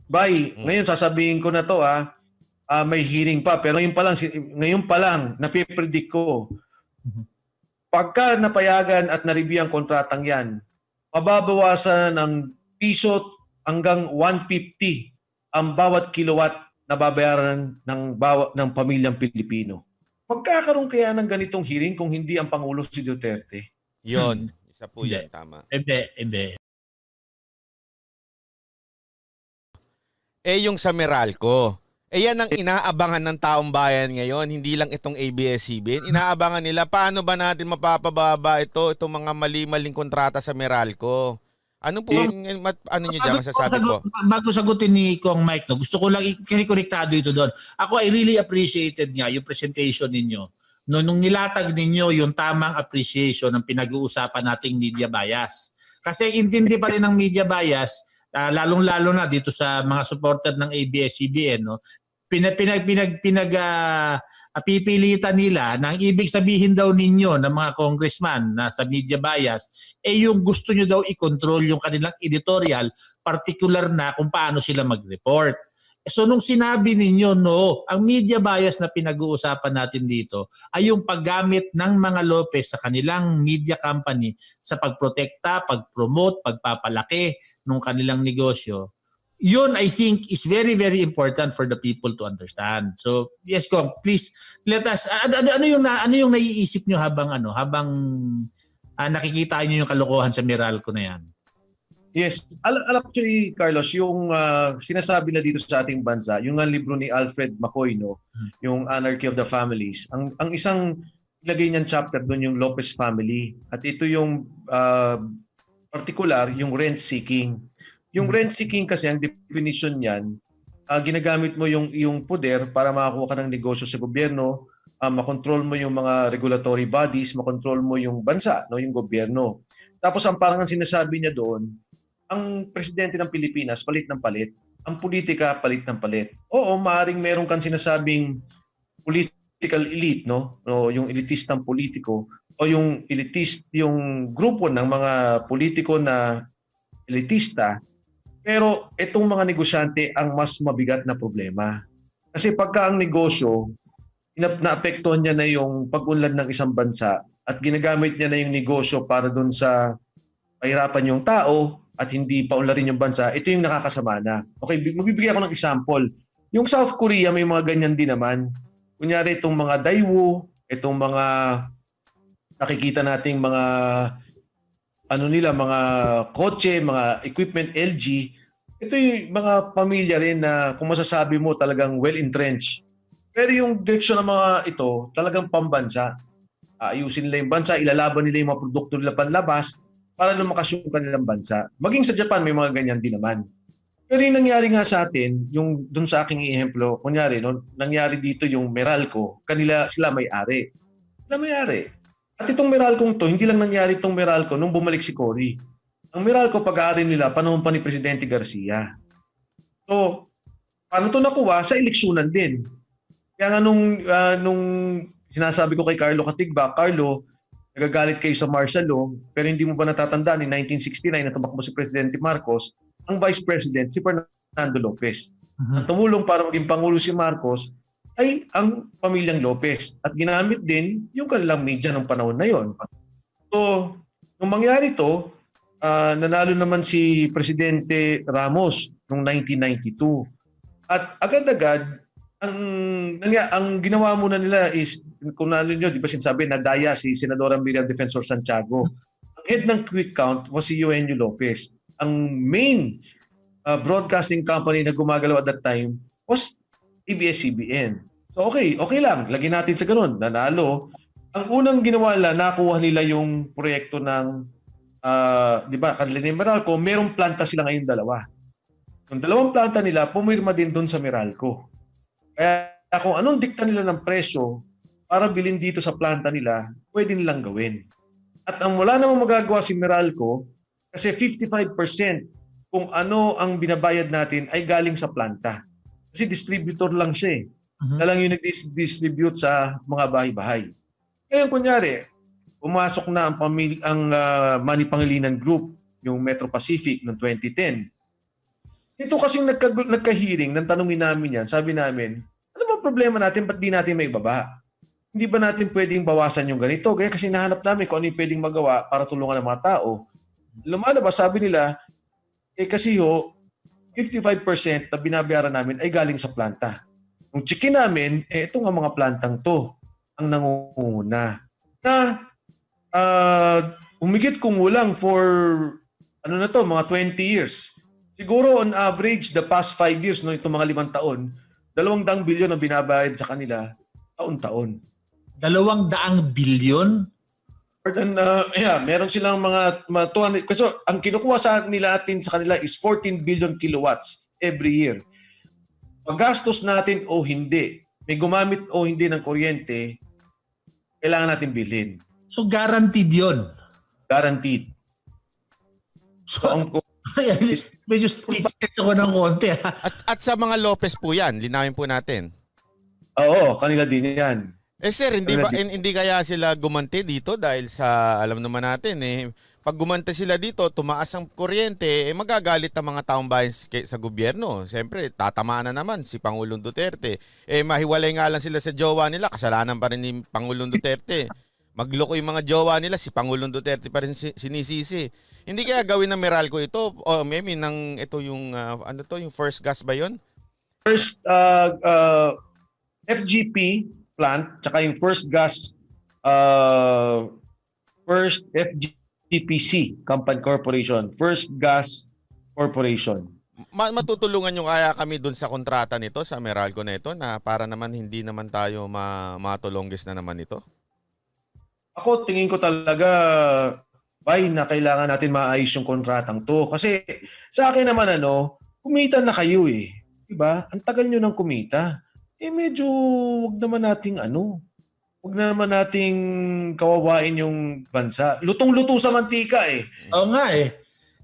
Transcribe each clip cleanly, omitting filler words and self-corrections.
Ngayon sasabihin ko na to may hearing pa pero ngayon pa lang napipredict ko pagka napayagan at na-review ang kontratang yan, mababawasan ng piso hanggang 150 ang bawat kilowatt na babayaran ng pamilyang Pilipino. Magkakaroon kaya ng ganitong hearing kung hindi ang Pangulo si Duterte? Yon, isa po yan, tama. Hindi. Yung sa Meralco, yan ang inaabangan ng taong bayan ngayon, hindi lang itong ABS-CBN. Inaabangan nila, paano ba natin mapapababa itong mga mali-maling kontrata sa Meralco? Ano po, ano nyo dyan masasabi ko? Bago sagutin ni Kong Mike, gusto ko lang, kasi konektado ito doon. Ako, I really appreciated nga yung presentation ninyo. Nung nilatag ninyo yung tamang appreciation ng pinag-uusapan nating media bias. Kasi intindi pa rin ng media bias, lalong-lalo na dito sa mga supporter ng ABS-CBN, no? Pipilitan nila na ang ibig sabihin daw ninyo ng mga congressman na sa media bias yung gusto nyo daw i-control yung kanilang editorial, particular na kung paano sila mag-report. So nung sinabi ninyo, no, ang media bias na pinag-uusapan natin dito ay yung paggamit ng mga Lopez sa kanilang media company sa pagprotekta, pag-promote, pagpapalaki ng kanilang negosyo. Yun, I think, is very, very important for the people to understand. So, yes, Kong, please, let us, ano yung naiisip nyo habang nakikita nyo yung kalokohan sa Meralco na yan? Yes. Actually, Carlos, yung sinasabi na dito sa ating bansa, yung libro ni Alfred McCoy, no? Yung Anarchy of the Families. Ang isang ilagay niyang chapter doon yung Lopez family. At ito yung particular, yung rent-seeking. Yung rent-seeking kasi, ang definition niyan, ginagamit mo yung poder para makakuha ka ng negosyo sa gobyerno, makontrol mo yung mga regulatory bodies, makontrol mo yung bansa, no, yung gobyerno. Tapos ang parang sinasabi niya doon, ang presidente ng Pilipinas palit ng palit, ang politika palit ng palit. Oo, maaaring meron kang sinasabing political elite, no? O yung elitistang politiko o yung yung grupo ng mga politiko na elitista. Pero itong mga negosyante ang mas mabigat na problema. Kasi pagka ang negosyo, naapektuhan niya na yung pag-unlad ng isang bansa at ginagamit niya na yung negosyo para doon sa pahirapan yung tao at hindi paunlarin yung bansa, ito yung nakakasama na. Okay, magbibigay ako ng example. Yung South Korea may mga ganyan din naman. Kunyari itong mga Daewoo, itong mga nakikita nating mga mga kotse, mga equipment LG, ito yung mga pamilya rin na kung masasabi mo talagang well-entrenched. Pero yung direksyon ng mga ito, talagang pambansa. Ayusin nila yung bansa, ilalaban nila yung mga produkto nila panlabas para lumakas yung kanilang bansa. Maging sa Japan, may mga ganyan din naman. Pero yung nangyari nga sa atin, yung dun sa aking ehemplo, kunyari, nangyari dito yung Meralco, sila may-ari. Sila may-ari. At itong Meralcong to, hindi lang nangyari itong Meralco nung bumalik si Cory. Ang Meralco, pag-aari nila, panahon pa ni Presidente Garcia. So, paano ito nakuha? Sa eleksyonan din. Kaya nga nung sinasabi ko kay Carlo Katigba, Carlo, nagagalit kayo sa martial law, pero hindi mo ba natatandaan in 1969 na tumakbo si Presidente Marcos, ang Vice President si Fernando Lopez. Ang tumulong para maging Pangulo si Marcos ay ang pamilyang Lopez at ginamit din yung kanilang media ng panahon na yon. So, nung mangyari ito, nanalo naman si Presidente Ramos noong 1992. At agad-agad, ang ginawa muna nila is, kung nalo nyo, di ba sinasabi, nadaya si Senadora Miriam Defensor Santiago. Ang head ng Quick Count was si Eugenio Lopez. Ang main broadcasting company na gumagalaw at that time was ABS-CBN. So okay lang. Lagyan natin sa ganun. Nanalo. Ang unang ginawa nila, nakuha nila yung proyekto ng, di ba, kanila ni Meralco, merong planta sila ngayon dalawa. Yung dalawang planta nila, pumirma din doon sa Meralco. Kaya kung anong dikta nila ng presyo para bilhin dito sa planta nila, pwede nilang gawin. At ang wala namang magagawa si Meralco, kasi 55% kung ano ang binabayad natin ay galing sa planta. Kasi distributor lang siya eh. Na lang yung nag-distribute sa mga bahay-bahay. Ngayon kunyari, pumasok na ang Manny Pangilinan Group, yung Metro Pacific noong 2010. Ito kasing nagka-hearing, nang tanungin namin yan, sabi namin, ano ba problema natin, ba't di natin may ibaba? Hindi ba natin pwedeng bawasan yung ganito? Kaya kasi nahanap namin kung ano yung pwedeng magawa para tulungan ng mga tao. Lumalabas, sabi nila, kasi 55% na binabayaran namin ay galing sa planta. Kung checkin namin, ito nga mga plantang to ang nangunguna. Na umigit kung ulang for mga 20 years. Siguro on average, the past 5 years, itong mga 5 taon, 200 bilyon ang binabayad sa kanila taon-taon. 200 bilyon? Meron silang mga 200, kasi ang kinukuha sa natin sa kanila is 14 billion kilowatts every year. Paggastos natin o hindi, may gumamit o hindi ng kuryente, kailangan natin bilhin. So guaranteed yun? Guaranteed. So, medyo speechless ako ng konti. At sa mga Lopez po yan, linawin po natin. Oo, kanila din yan. Sir, hindi kaya sila gumanti dito dahil sa alam naman natin pag gumanti sila dito, tumaas ang kuryente, magagalit ang mga taong bayan sa gobyerno. Siyempre, tatamaan na naman si Pangulong Duterte. Mahiwalay nga lang sila sa jowa nila, kasalanan pa rin ni Pangulong Duterte. Magloko yung mga jowa nila, si Pangulong Duterte pa rin sinisisi. Hindi kaya gawin ng Meralco ito o maybe ito yung yung first gas ba 'yon? First FGP plant tsaka yung first gas first FGPC Company Corporation, First Gas Corporation. Matutulungan nyo kaya kami dun sa kontrata nito sa Meralco na ito na para naman hindi naman tayo matulonggis na naman ito? Ako tingin ko talaga na kailangan natin maayos yung kontratang to. Kasi sa akin naman kumita na kayo Diba? Ang tagal nyo nang kumita. Medyo wag naman nating kawawain yung bansa. Lutong-luto sa mantika Oo nga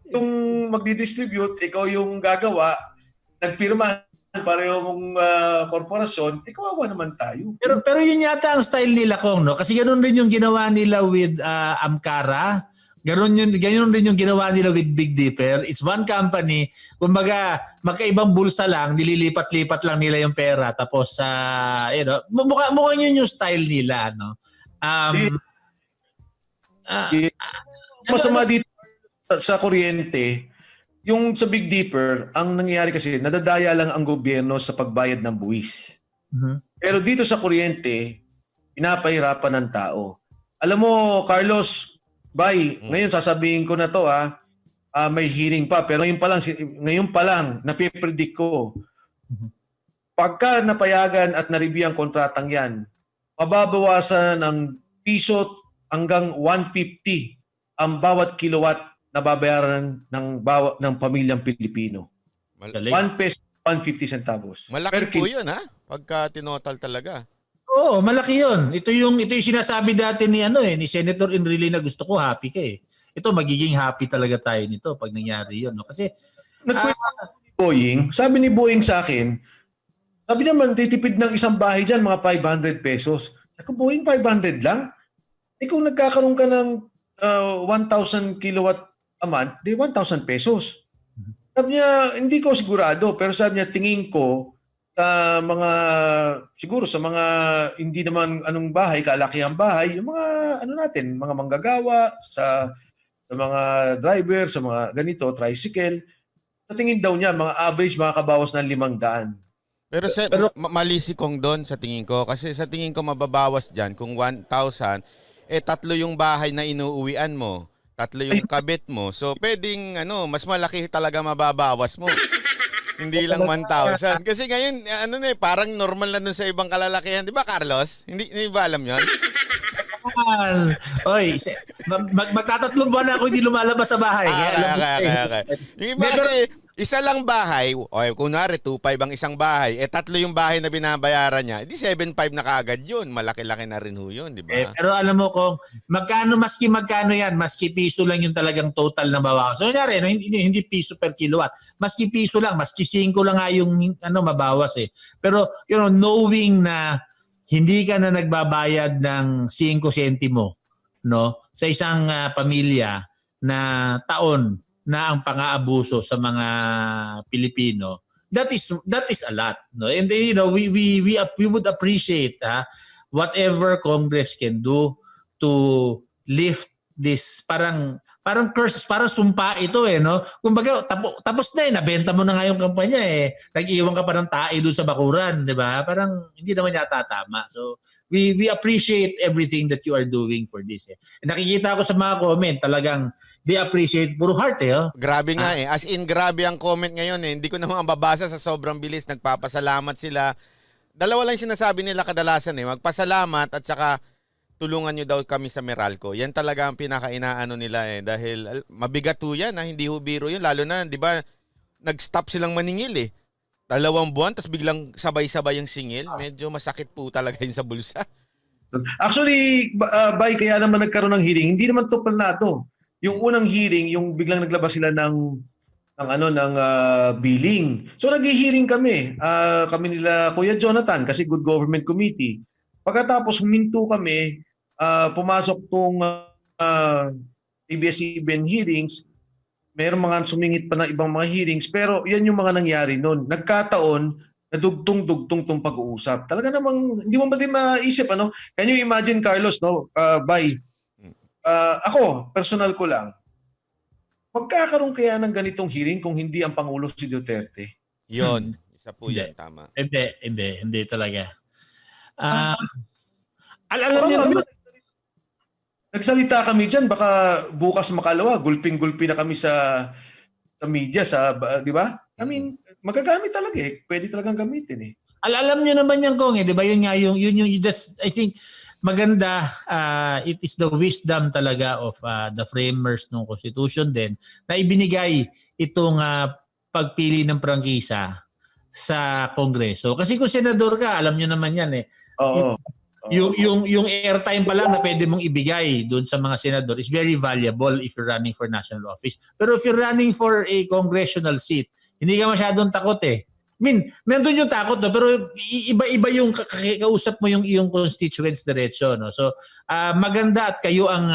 Yung magdi-distribute, ikaw yung gagawa, nagpirma parehong korporasyon, kawawa naman tayo. Pero yun yata ang style nila Kong, no? Kasi ganoon rin yung ginawa nila with Amcara. Ganoon rin yung ginawa nila with Big Dipper. It's one company. Kumbaga, magkaibang bulsa lang, nililipat-lipat lang nila yung pera. Tapos, mukhang yun yung style nila, no? Masama dito sa kuryente, yung sa Big Dipper, ang nangyayari kasi, nadadaya lang ang gobyerno sa pagbayad ng buwis. Mm-hmm. Pero dito sa kuryente, pinapahirapan ng tao. Alam mo, Carlos, ngayon sasabihin ko na to may hearing pa pero ngayon pa lang napipredict ko. Pagka napayagan at na-review ang kontratang 'yan, mababawasan ng piso hanggang 150 ang bawat kilowatt na babayaran ng pamilyang Pilipino. 1 peso 150 centavos. Malaki po 'yun pagka tinotal talaga. Oo, malaki 'yon. Ito yung sinasabi dati ni ni Senator Enrile na gusto ko happy ka Ito magiging happy talaga tayo nito pag nangyari 'yon, no? Kasi sabi ni Boying sa akin, sabi naman titipid ng isang bahay diyan mga 500 pesos. Ako Boying 500 lang? Kung nagkakaroon ka ng 1,000 kilowatt a month, 1,000 pesos. Sabi niya, hindi ko sigurado, pero sabi niya tingin ko sa mga hindi naman bahay, kalakihang bahay, yung mga mga manggagawa, sa mga driver, sa mga ganito, tricycle, sa tingin daw niya, mga average makakabawas ng 500. Pero mali si Kong doon sa tingin ko, kasi sa tingin ko mababawas dyan kung 1,000, 3 yung bahay na inuuwian mo, 3 yung kabit mo, so pwedeng mas malaki talaga mababawas mo. Hindi lang 1,000. Kasi ngayon, parang normal na dun sa ibang kalalakihan. Di ba, Carlos? Hindi ba alam yun? Oy, magtatatlong buwan na ako hindi lumalabas sa bahay. Kaya. Yung iba kasi, isa lang bahay, kunwari 2,500 ang isang bahay, 3 yung bahay na binabayaran niya, edi 7,500 na kaagad yun. Malaki-laki na rin yun, di ba? Pero alam mo kung maski magkano yan, maski piso lang yung talagang total na bawasan. So kunyari, hindi piso per kilowatt, maski piso lang, maski 5 lang nga yung mabawas Pero knowing na hindi ka na nagbabayad ng 5 sentimo, no, sa isang pamilya na taon, na ang pang-aabuso sa mga Pilipino, that is a lot, no? And we would appreciate whatever Congress can do to lift this parang curse, parang sumpa ito no. Kumbaga tapos na nabenta mo na nga yung kampanya nag-iwan ka pa ng tae doon sa bakuran, di ba? Parang hindi naman yata tama. So we appreciate everything that you are doing for this. Nakikita ko sa mga comment, talagang they appreciate puro heart Grabe nga As in, grabe ang comment ngayon Hindi ko naman mababasa sa sobrang bilis. Nagpapasalamat sila. Dalawa lang sinasabi nila kadalasan magpasalamat at saka tulungan nyo daw kami sa Meralco. Yan talaga ang pinaka-inaano nila dahil mabigat yan hindi biro yun. Lalo na, di ba, nag-stop silang maningil 2 buwan, tapos biglang sabay-sabay yung singil. Medyo masakit po talaga yun sa bulsa. Actually, Bay, kaya naman nagkaroon ng hearing. Hindi naman to planado. Yung unang hearing, yung biglang naglabas sila ng billing. So nag-hearing kami. Kami nila Kuya Jonathan kasi Good Government Committee. Pagkatapos huminto kami, pumasok tong ABS-CBN hearings. Mayroong mga sumingit pa ng ibang mga hearings, pero yan yung mga nangyari noon. Nagkataon na dugtong-dugtong tong pag-uusap. Talaga namang hindi mo ba din maisip Can you imagine, Carlos, Bay? Ako, personal ko lang. Magkakaroon kaya ng ganitong hearing kung hindi ang Pangulo si Duterte? Yon, isa po yan, tama. Hindi talaga. Alam niyo naman, nagsalita kami dyan, baka bukas makalawa, gulping-gulpi na kami sa media, di ba? I mean, magagamit talaga Pwede talagang gamitin Alam niyo naman yan, Kong, di ba? Yun nga, yun, that's, I think, maganda, it is the wisdom talaga of the framers ng Constitution din na ibinigay itong pagpili ng prangkisa sa Kongreso. Kasi kung senador ka, alam niyo naman yan Oo. Yung airtime pa lang na pwede mong ibigay doon sa mga senador is very valuable if you're running for national office. Pero if you're running for a congressional seat, hindi ka masyadong takot I mean, nandun yung takot pero iba-iba yung kausap mo yung iyong constituents diretso So maganda at kayo ang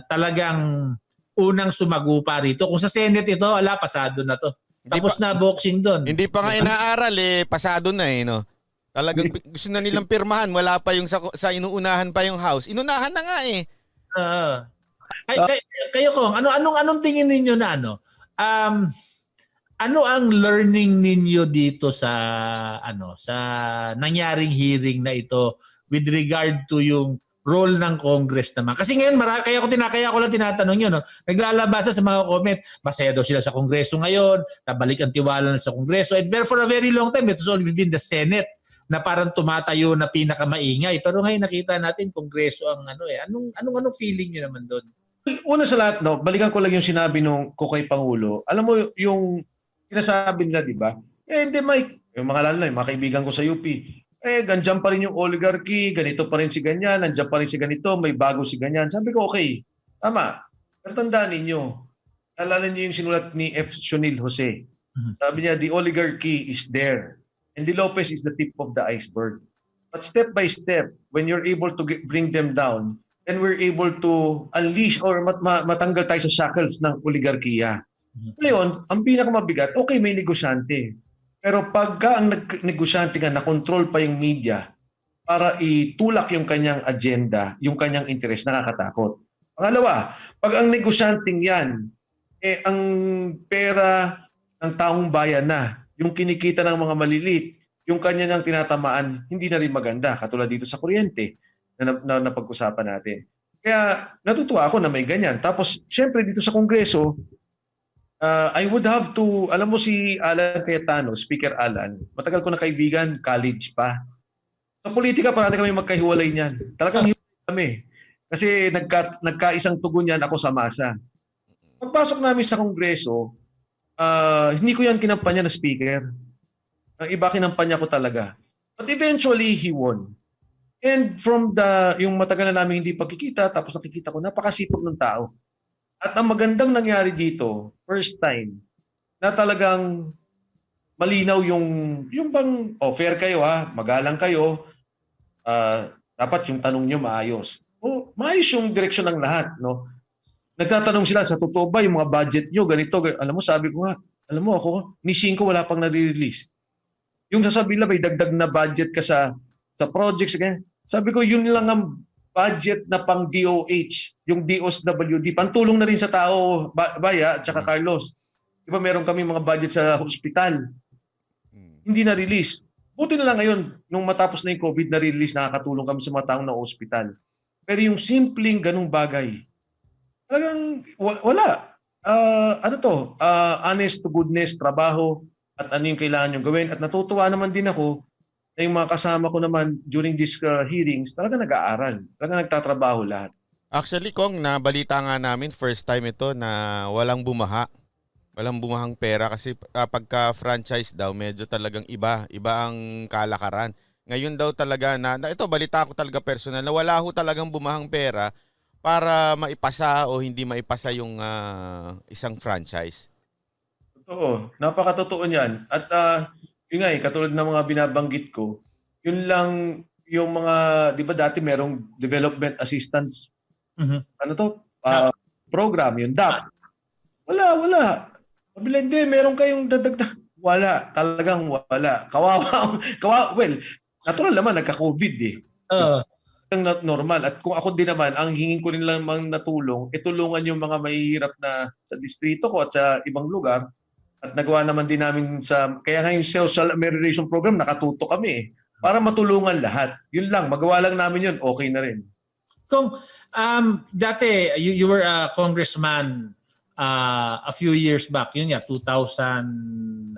talagang unang sumagupa rito. Kung sa Senate ito, pasado na to. Tapos na boxing doon. Hindi pa nga inaaral pasado na no. Talagang gusto na nilang pirmahan, wala pa yung sa inuunahan pa yung House. Inunahan na nga Kayo Kong, anong tingin ninyo na ano ang learning ninyo dito sa sa nangyaring hearing na ito with regard to yung role ng Congress naman? Kasi ngayon kaya ko lang tinatanong yun naglalabasa sa mga comment, masaya daw sila sa Kongreso ngayon, nabalik ang tiwala na sa Kongreso, and for a very long time it has always been the Senate na parang tumatayo na pinakamaingay. Pero ngayon nakita natin Kongreso ang anong feeling niyo naman doon? Una sa lahat, balikan ko lang yung sinabi nung kay Pangulo. Alam mo yung sinasabi nila, di ba? Hindi, Mike. Yung mga lalo na, yung mga kaibigan ko sa UP. Ganyan pa rin yung oligarchy, ganito pa rin si ganyan, nandiyan pa rin si ganito, may bago si ganyan. Sabi ko, okay, tama. Pero tandaan ninyo, alala niyo yung sinulat ni F. Shunil Jose. Sabi niya, the oligarchy is there. And the Lopez is the tip of the iceberg. But step by step, when you're able to bring them down, then we're able to unleash or matanggal tayo sa shackles ng oligarkiya. Ngayon, ang pinakamabigat, okay, may negosyante. Pero pagka ang negosyante nga, na-control pa yung media para itulak yung kanyang agenda, yung kanyang interest, nakakatakot. Pangalawa, pag ang negosyanteng yan, ang pera ng taong bayan na, yung kinikita ng mga malilit, yung kanya nang tinatamaan, hindi na rin maganda. Katulad dito sa kuryente na napag-usapan natin. Kaya natutuwa ako na may ganyan. Tapos, syempre dito sa Kongreso, I would have to, alam mo si Alan Cayetano, Speaker Alan, matagal ko na kaibigan, college pa. Sa politika, parati kami magkahiwalay niyan. Talagang hiwalay kami. Kasi nagkaisang tugon yan ako sa masa. Pagpasok namin sa Kongreso, hindi ko yan kinampanya na speaker. Ang iba kinampanya ko talaga. But eventually, he won. And from yung matagal na namin hindi pagkikita, tapos nakikita ko, napakasipag ng tao. At ang magandang nangyari dito, first time, na talagang malinaw yung bang, fair kayo magalang kayo, dapat yung tanong nyo maayos. Maayos yung direksyon ng lahat, no? Nagtatanong sila, sa totoo ba yung mga budget nyo, ganito, alam mo, sabi ko nga, alam mo ako, ni 5 wala pang nare-release. Yung sasabihin lang, may dagdag na budget ka sa projects, ganyan. Sabi ko, yun lang ang budget na pang DOH, yung DOSWD, pantulong na rin sa tao, Baya, at saka Carlos. Di ba meron kami mga budget sa hospital, hindi na-release. Buti na lang ngayon, nung matapos na yung COVID, na-release, nakakatulong kami sa mga taong na hospital. Pero yung simpleng ganung bagay, talagang wala. Honest to goodness, trabaho, at ano yung kailangan nyo gawin. At natutuwa naman din ako na yung mga kasama ko naman during these hearings, talaga nag-aaral, talaga nagtatrabaho lahat. Actually, Kong, nabalita nga namin, first time ito na walang bumaha. Walang bumahang pera kasi pagka-franchise daw, medyo talagang iba ang kalakaran. Ngayon daw talaga ito balita ko talaga personal, na wala ho talagang bumahang pera para maipasa o hindi maipasa yung isang franchise. Totoo, napakatotoo niyan. At yun nga katulad ng mga binabanggit ko, yun lang yung mga, di ba dati merong development assistance, program, yung DAP. Wala. Hindi, meron kayong dadagdag. Wala, talagang wala. Kawawa. Well, natural naman, nagka-COVID eh. Normal. At kung ako din naman, ang hingin ko rin lamang na tulong, itulungan yung mga mahihirap na sa distrito ko at sa ibang lugar. At nagawa naman din namin kaya nga yung social amelioration program, nakatuto kami eh. Para matulungan lahat. Yun lang, magawa lang namin yun, okay na rin. Kung dati, you were a congressman a few years back, yun nga, 2004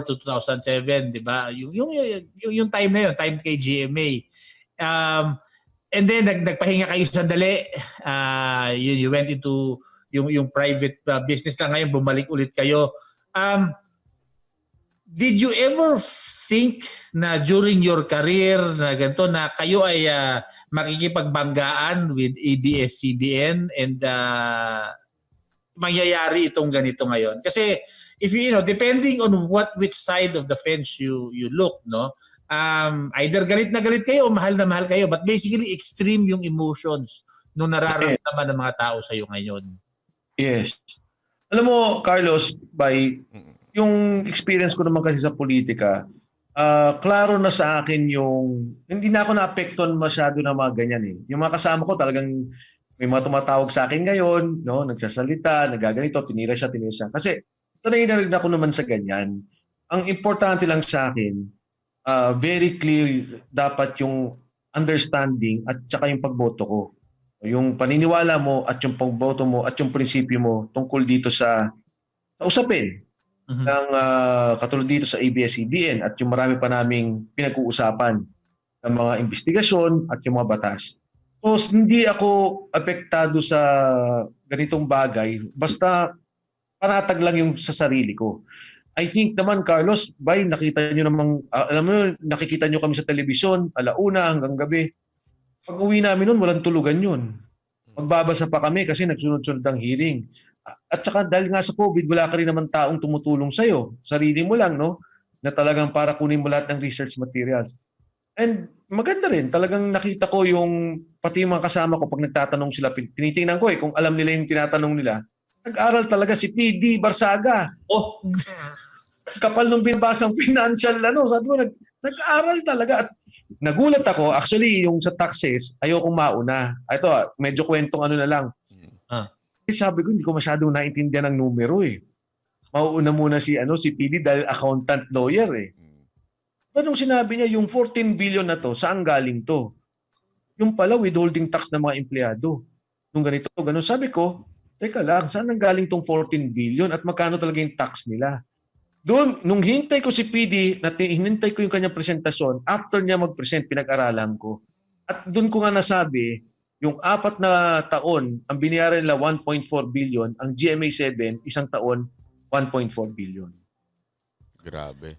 to 2007, di ba? Yung time na yun, time kay GMA. And then, nagpahinga kayo sandali. You went into yung private business lang ngayon, bumalik ulit kayo. Did you ever think na during your career na ganito na kayo ay makikipagbanggaan with ABS-CBN and mangyayari itong ganito ngayon? Kasi if depending on which side of the fence you look, no? Either galit na galit kayo o mahal na mahal kayo, but basically extreme yung emotions nung nararamdaman ng mga tao sa iyo ngayon. Yes. Alam mo, Carlos, yung experience ko naman kasi sa politika, klaro na sa akin hindi na ako na-apekton masyado na mga ganyan eh. Yung mga kasama ko talagang may mga tumatawag sa akin ngayon, no, nagsasalita, nagaganito, tinira siya. Kasi narinig na ako naman sa ganyan. Ang importante lang sa akin, very clear dapat yung understanding at saka yung pagboto ko. Yung paniniwala mo at yung pagboto mo at yung prinsipyo mo tungkol dito sa usapin ng katulad dito sa ABS-CBN at yung marami pa naming pinag-uusapan ng mga investigasyon at yung mga batas. So, hindi ako apektado sa ganitong bagay basta panatag lang yung sa sarili ko. I think naman, Carlos, nakita nyo namang, alam mo, nakikita nyo kami sa telebisyon, alauna hanggang gabi. Pag uwi namin nun, walang tulugan yun. Magbabasa pa kami kasi nagsunod-sunod ang hearing. At saka dahil nga sa COVID, wala ka rin naman taong tumutulong sa'yo. Sarili mo lang, no? Na talagang para kunin mo lahat ng research materials. And maganda rin, talagang nakita ko pati yung mga kasama ko pag nagtatanong sila, tinitingnan ko kung alam nila yung tinatanong nila. Nag-aral talaga si PD Barsaga. Oh! Kapal nung binabasang financial, sabi ko, nag-aral talaga. At nagulat ako, actually, yung sa taxes, ayokong mauna. Ito, medyo kwentong na lang. Sabi ko, hindi ko masyadong naintindihan ng numero eh. Mauuna muna si PD dahil accountant lawyer eh. Pero nung sinabi niya, yung 14 billion na to, saan galing to? Yung pala, withholding tax ng mga empleyado. Nung ganito, ganun. Sabi ko, teka lang, saan nang galing tong 14 billion at magkano talaga yung tax nila? Doon, nung hintay ko si PD, hinintay ko yung kanyang presentasyon, after niya mag-present, pinag-aralan ko. At doon ko nga nasabi, yung 4 na taon, ang binayaran nila 1.4 billion, ang GMA 7, isang taon, 1.4 billion. Grabe.